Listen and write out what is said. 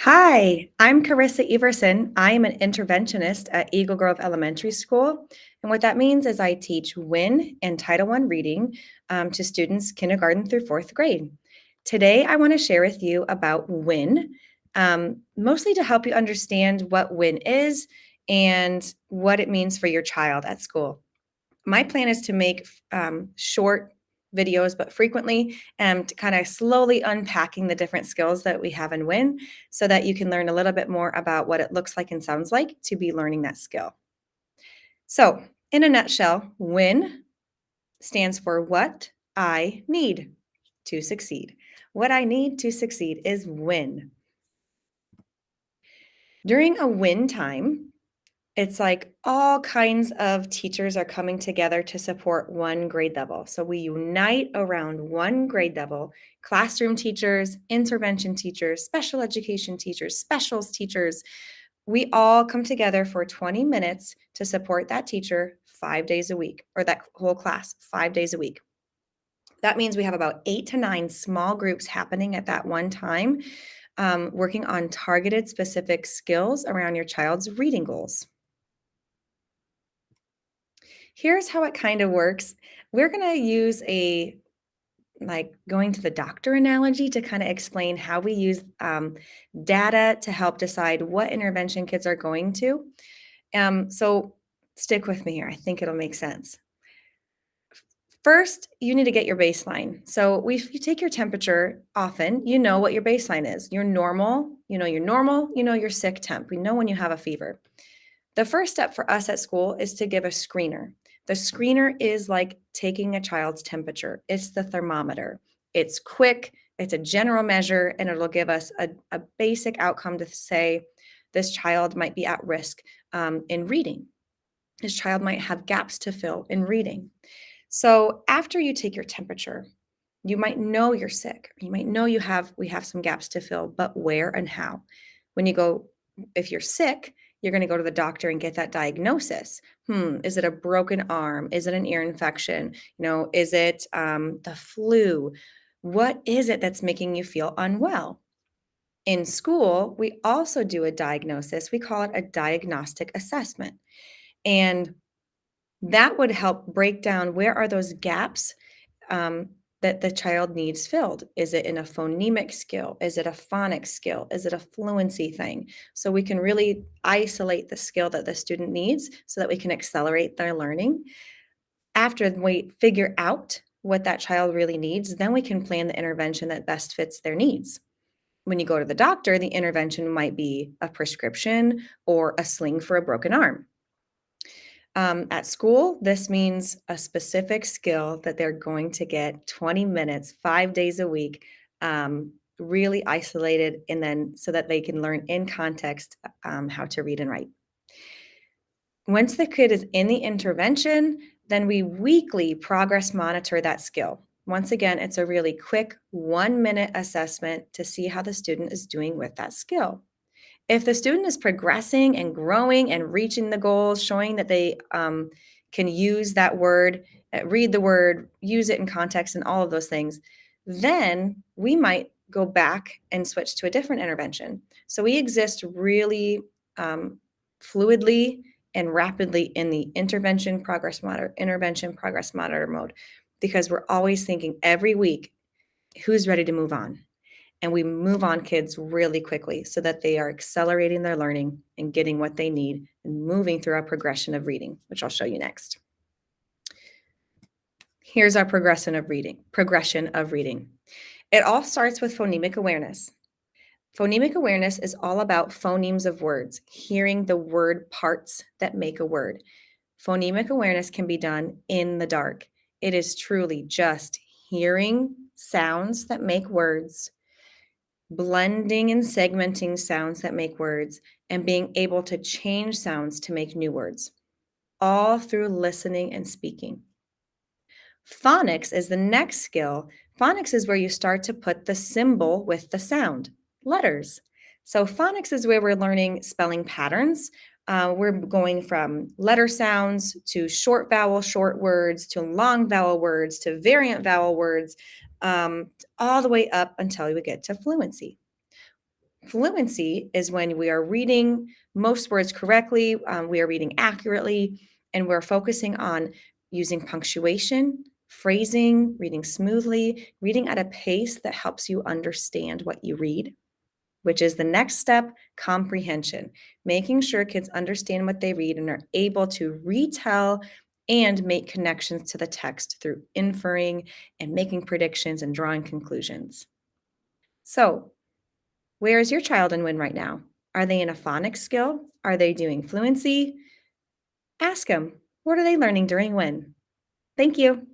Hi, I'm Carissa Everson. I am an interventionist at Eagle Grove Elementary School. And what that means is I teach WIN and Title I reading to students kindergarten through fourth grade. Today, I want to share with you about WIN, mostly to help you understand what WIN is and what it means for your child at school. My plan is to make short videos, but frequently, and kind of slowly unpacking the different skills that we have in WIN so that you can learn a little bit more about what it looks like and sounds like to be learning that skill. So, in a nutshell, WIN stands for what I need to succeed. What I need to succeed is WIN. During a WIN time, it's like all kinds of teachers are coming together to support one grade level. So we unite around one grade level: classroom teachers, intervention teachers, special education teachers, specials teachers. We all come together for 20 minutes to support that teacher 5 days a week, or that whole class 5 days a week. That means we have about 8 to 9 small groups happening at that one time, working on targeted specific skills around your child's reading goals. Here's how it kind of works. We're going to use a like going to the doctor analogy to kind of explain how we use data to help decide what intervention kids are going to. So stick with me here. I think it'll make sense. First, you need to get your baseline. So if you take your temperature often, you know what your baseline is. You're normal, you know your sick temp. We know when you have a fever. The first step for us at school is to give a screener. The screener is like taking a child's temperature. It's the thermometer. It's quick, it's a general measure, and it'll give us a basic outcome to say this child might be at risk in reading. This child might have gaps to fill in reading. So after you take your temperature, you might know you're sick. You might know we have some gaps to fill, but where and how? When you go, if you're sick, you're going to go to the doctor and get that diagnosis. Is it a broken arm? Is it an ear infection? Is it the flu? What is it that's making you feel unwell? In school, we also do a diagnosis. We call it a diagnostic assessment. And that would help break down where are those gaps um, that the child needs filled. Is it in a phonemic skill? Is it a phonics skill? Is it a fluency thing? So we can really isolate the skill that the student needs so that we can accelerate their learning. After we figure out what that child really needs, then we can plan the intervention that best fits their needs. When you go to the doctor, the intervention might be a prescription or a sling for a broken arm. At school, this means a specific skill that they're going to get 20 minutes, 5 days a week, really isolated, and then so that they can learn in context how to read and write. Once the kid is in the intervention, then we weekly progress monitor that skill. Once again, it's a really quick 1-minute assessment to see how the student is doing with that skill. If the student is progressing and growing and reaching the goals, showing that they can use that word, read the word, use it in context, and all of those things, then we might go back and switch to a different intervention. So we exist really fluidly and rapidly in the intervention progress monitor mode, because we're always thinking every week, who's ready to move on? And we move on kids really quickly so that they are accelerating their learning and getting what they need and moving through our progression of reading, which I'll show you next. Here's our progression of reading. It all starts with phonemic awareness. Phonemic awareness is all about phonemes of words, hearing the word parts that make a word. Phonemic awareness can be done in the dark. It is truly just hearing sounds that make words, blending and segmenting sounds that make words, and being able to change sounds to make new words, all through listening and speaking. Phonics is the next skill. Phonics is where you start to put the symbol with the sound, letters. So phonics is where we're learning spelling patterns. We're going from letter sounds to short vowel, short words, to long vowel words, to variant vowel words, all the way up until we get to fluency. Fluency is when we are reading most words correctly, we are reading accurately, and we're focusing on using punctuation, phrasing, reading smoothly, reading at a pace that helps you understand what you read, which is the next step, comprehension, making sure kids understand what they read and are able to retell and make connections to the text through inferring and making predictions and drawing conclusions. So, where is your child in WIN right now? Are they in a phonics skill? Are they doing fluency? Ask them, what are they learning during WIN? Thank you.